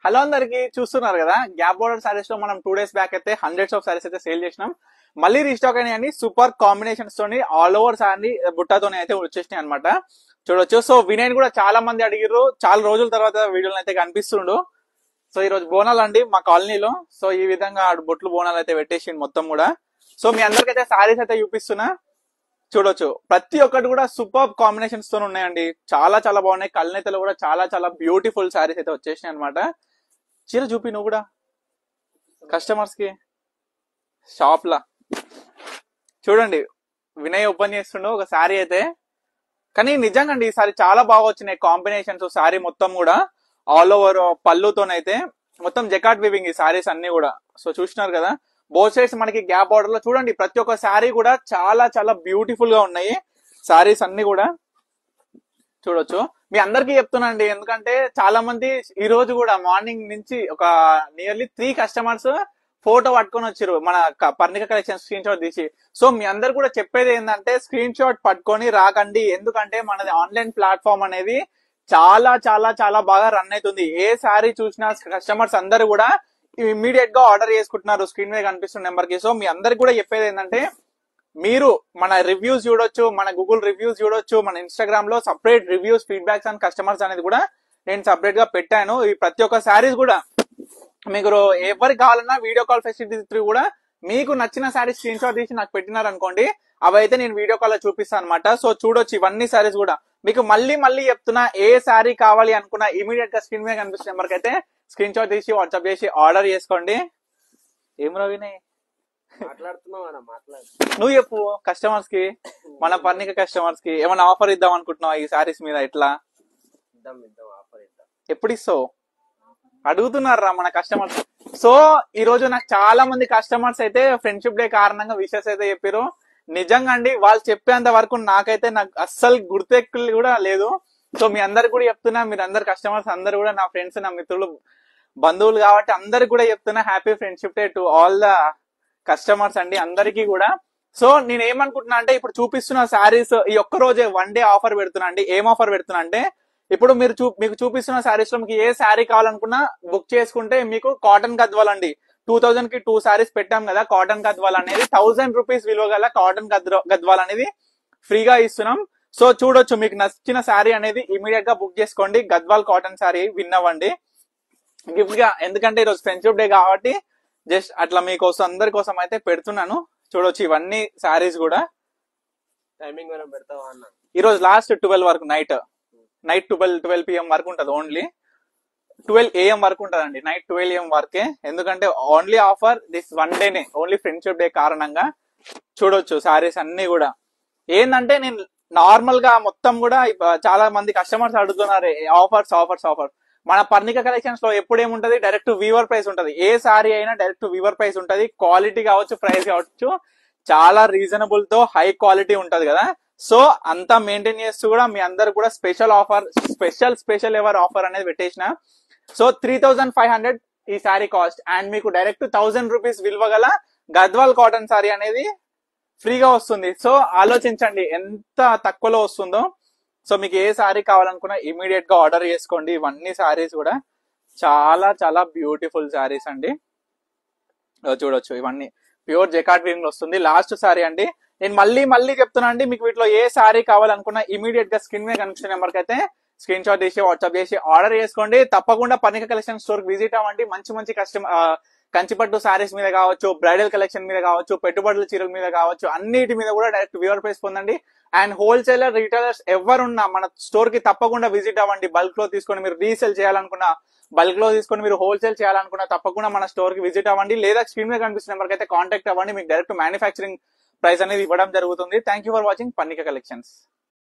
Hello అందరికి చూస్తున్నారు కదా, గ్యాప్ బోర్డర్ సారీస్ లో మనం 2 days బ్యాక్ అయితే హండ్రెడ్స్ ఆఫ్ సారీస్ అయితే సేల్ చేసినాం. మళ్ళీ రీస్టాక్ అయినాయండి. సూపర్ కాంబినేషన్స్ తోని ఆల్ ఓవర్ సారీ బుట్టాతోని అయితే వచ్చేసినాయి అనమాట. చూడొచ్చు. సో వినయ్ కూడా చాలా మంది అడిగిర్రు, చాలా రోజుల తర్వాత వీడియోలు అయితే కనిపిస్తుండు. సో ఈ రోజు బోనాలు అండి మా కాలనీలో. సో ఈ విధంగా బొట్లు బోనాలు అయితే పెట్టేసి మొత్తం కూడా. సో మీ అందరికైతే సారీస్ అయితే చూపిస్తున్నా, చూడొచ్చు. ప్రతి ఒక్కటి కూడా సూపర్ కాంబినేషన్స్ తో ఉన్నాయండి. చాలా చాలా బాగున్నాయి. కళ్ళనైతలు కూడా చాలా చాలా బ్యూటిఫుల్ సారీస్ అయితే వచ్చేసినాయి అనమాట. చీర చూపి నువ్వు కూడా కస్టమర్స్ కి షాప్ లా. చూడండి, వినయ్ ఓపెన్ చేస్తుండు ఒక సారీ అయితే. కానీ నిజంగా అండి ఈ సారీ చాలా బాగా వచ్చినాయి కాంబినేషన్స్. సారీ మొత్తం కూడా ఆల్ ఓవర్ పళ్ళుతోనైతే మొత్తం జకాట్ వీవింగ్ ఈ సారీస్ అన్ని కూడా. సో చూసినారు కదా, బోత్ సైడ్స్ మనకి గ్యాప్ బార్డర్ లో చూడండి. ప్రతి ఒక్క సారీ కూడా చాలా చాలా బ్యూటిఫుల్ గా ఉన్నాయి సారీస్ అన్ని కూడా. చూడొచ్చు. మీ అందరికీ చెప్తున్నాండి, ఎందుకంటే చాలా మంది ఈ రోజు కూడా మార్నింగ్ నుంచి ఒక నియర్లీ 3 customers ఫోటో పట్టుకొని వచ్చారు మన పర్ణిక కలెక్షన్ స్క్రీన్ షాట్ తీసి. సో మీ అందరు కూడా చెప్పేది ఏంటంటే స్క్రీన్ షాట్ పట్టుకొని రాకండి, ఎందుకంటే మనది ఆన్లైన్ ప్లాట్ఫామ్ అనేది చాలా చాలా చాలా బాగా రన్ అవుతుంది. ఏ సారీ చూసినా కస్టమర్స్ అందరు కూడా ఇమీడియట్ గా ఆర్డర్ చేసుకుంటున్నారు స్క్రీన్ మీద కనిపిస్తున్న నెంబర్ కి. సో మీ అందరికి కూడా చెప్పేది ఏంటంటే మీరు మన రివ్యూస్ చూడొచ్చు, మన గూగుల్ రివ్యూస్ చూడొచ్చు, మన ఇన్స్టాగ్రామ్ లో separate reviews, feedbacks and customers అనేది కూడా నేను సపరేట్ గా పెట్టాను. ఈ ప్రతి ఒక్క సారీస్ కూడా మీకు ఎవరికి కావాలన్నా వీడియో కాల్ ఫెసిలిటీ త్రూ కూడా మీకు నచ్చిన సారీ స్క్రీన్ షాట్ తీసి నాకు పెట్టినారు అనుకోండి, అవైతే నేను వీడియో కాల్ లో చూపిస్తాను అనమాట. సో చూడొచ్చు ఇవన్నీ సారీస్ కూడా. మీకు మళ్ళీ చెప్తున్నా, ఏ సారీ కావాలి అనుకున్నా ఇమీడియట్ గా స్క్రీన్ మీద కనిపిస్తున్న నెంబర్ కి అయితే స్క్రీన్ షాట్ తీసి వాట్సాప్ చేసి ఆర్డర్ చేసుకోండి. ఏం రవినాయ్ నువ్వు చెప్పు కస్టమర్స్ కి, మన పర్ణిక కస్టమర్స్ కి ఏమైనా ఆఫర్ ఇద్దాం అనుకుంటున్నావు ఈ సారీస్ మీద? ఎట్లా ఎప్పుడు ఇస్తావు అడుగుతున్నారా మన కస్టమర్స్. సో ఈ రోజు నాకు చాలా మంది కస్టమర్స్ అయితే ఫ్రెండ్షిప్ డే కారణంగా విషెస్ అయితే చెప్పారు. నిజంగా అండి, వాళ్ళు చెప్పేంత వరకు నాకు అస్సలు గుర్తెక్కి కూడా లేదు. సో మీ అందరు కూడా చెప్తున్నా, మీరు అందరు కస్టమర్స్ అందరు కూడా నా ఫ్రెండ్స్, నా మిత్రులు, బంధువులు కాబట్టి అందరికి కూడా చెప్తున్నా happy friendship day to all the customers అండి అందరికీ కూడా. సో నేను ఏమనుకుంటున్నా అంటే, ఇప్పుడు చూపిస్తున్న సారీస్ ఈ ఒక్క రోజే 1 day ఆఫర్ పెడుతున్నా అండి. ఏం ఆఫర్ పెడుతున్నా అంటే, ఇప్పుడు మీకు చూపిస్తున్న సారీస్ లో మీకు ఏ సారీ కావాలనుకున్నా బుక్ చేసుకుంటే మీకు కాటన్ గద్వాల్ అండి 2000 కి 2 సారీస్ పెట్టాం కదా. కాటన్ గద్వాల్ అనేది 1000 రూపీస్ విలువ గల కాటన్ గద్వాల్ అనేది ఫ్రీగా ఇస్తున్నాం. సో చూడొచ్చు, మీకు నచ్చిన సారీ అనేది ఇమీడియట్ గా బుక్ చేసుకోండి. గద్వాల్ కాటన్ సారీ విన్ అవ్వండి గిఫ్ట్ గా. ఎందుకంటే ఈరోజు ఫ్రెండ్షిప్ డే కాబట్టి జస్ట్ అట్లా మీకోసం అందరి కోసం అయితే పెడుతున్నాను. చూడొచ్చు ఇవన్నీ సారీస్ కూడా. టైమింగ్ మనం పెడతావా అన్న? ఈ రోజు లాస్ట్ 12 వరకు, నైట్ 12 PM వరకు ఉంటది. ఓన్లీ 12 AM వరకు ఉంటదండి. నైట్ 12 AM వరకే. ఎందుకంటే ఓన్లీ ఆఫర్ దిస్ 1 డేనే, ఓన్లీ ఫ్రెండ్షిప్ డే కారణంగా. చూడొచ్చు సారీస్ అన్ని కూడా. ఏంటంటే నేను నార్మల్ గా మొత్తం కూడా చాలా మంది కస్టమర్స్ అడుగుతున్నారు ఆఫర్స్ ఆఫర్స్ ఆఫర్స్. మన పర్ణిక కలెక్షన్స్ లో ఎప్పుడు ఏముంటది, డైరెక్ట్ వీవర్ ప్రైస్ ఉంటది. ఏ సారీ అయినా డైరెక్ట్ వీవర్ ప్రైస్ ఉంటది. క్వాలిటీ కావచ్చు, ప్రైస్ కావచ్చు, చాలా రీజనబుల్ తో హై క్వాలిటీ ఉంటది కదా. సో అంతా మెయింటైన్ చేస్తూ కూడా మీ అందరు కూడా special offer, special ever offer అనేది పెట్టేసిన. సో 3500 ఈ సారీ కాస్ట్, అండ్ మీకు డైరెక్ట్ 1000 రూపీస్ విలువ గల గద్వాల్ కాటన్ సారీ అనేది ఫ్రీగా వస్తుంది. సో ఆలోచించండి ఎంత తక్కువలో వస్తుందో. సో మీకు ఏ సారీ కావాలనుకున్నా ఇమీడియట్ గా ఆర్డర్ చేసుకోండి. ఇవన్నీ సారీస్ కూడా చాలా చాలా బ్యూటిఫుల్ సారీస్ అండి. చూడొచ్చు ఇవన్నీ ప్యూర్ జకాట్ వీవింగ్ వస్తుంది. లాస్ట్ సారీ అండి. నేను మళ్ళీ చెప్తున్నా అండి, మీకు వీటిలో ఏ సారీ కావాలనుకున్నా ఇమీడియట్ గా స్క్రీన్ మీద కనిపించిన నెంబర్ కి అయితే స్క్రీన్ షాట్ తీసి వాట్సాప్ చేసి ఆర్డర్ చేసుకోండి. తప్పకుండా పర్ణిక కలెక్షన్ స్టోర్ కి విజిట్ అవ్వండి. మంచి కంచిపట్టు సారీస్ మీద కావచ్చు, బ్రైడల్ కలెక్షన్ మీద కావచ్చు, పెట్టుబడుల చీరల మీద కావచ్చు, అన్నిటి మీద కూడా డైరెక్ట్ వ్యూవర్ ప్రైస్ పొందండి. అండ్ హోల్సేలర్, రీటైలర్స్ ఎవరున్నా మన స్టోర్ కి తప్పకుండా విజిట్ అవ్వండి. బల్క్ లో తీసుకొని మీరు రీసేల్ చేయాలనుకున్నా, బల్క్ లో తీసుకొని మీరు హోల్సేల్ చేయాలనుకున్నా తప్పకుండా మన స్టోర్ కి విజిట్ అవ్వండి. లేదా స్క్రీన్ మీద కనిపిస్తున్న నెంబర్ కి అయితే కాంటాక్ట్ అవ్వండి. మీకు డైరెక్ట్ మ్యానుఫ్యాక్చరింగ్ ప్రైస్ అనేది ఇవ్వడం జరుగుతుంది. Thank you for watching Parnika collections.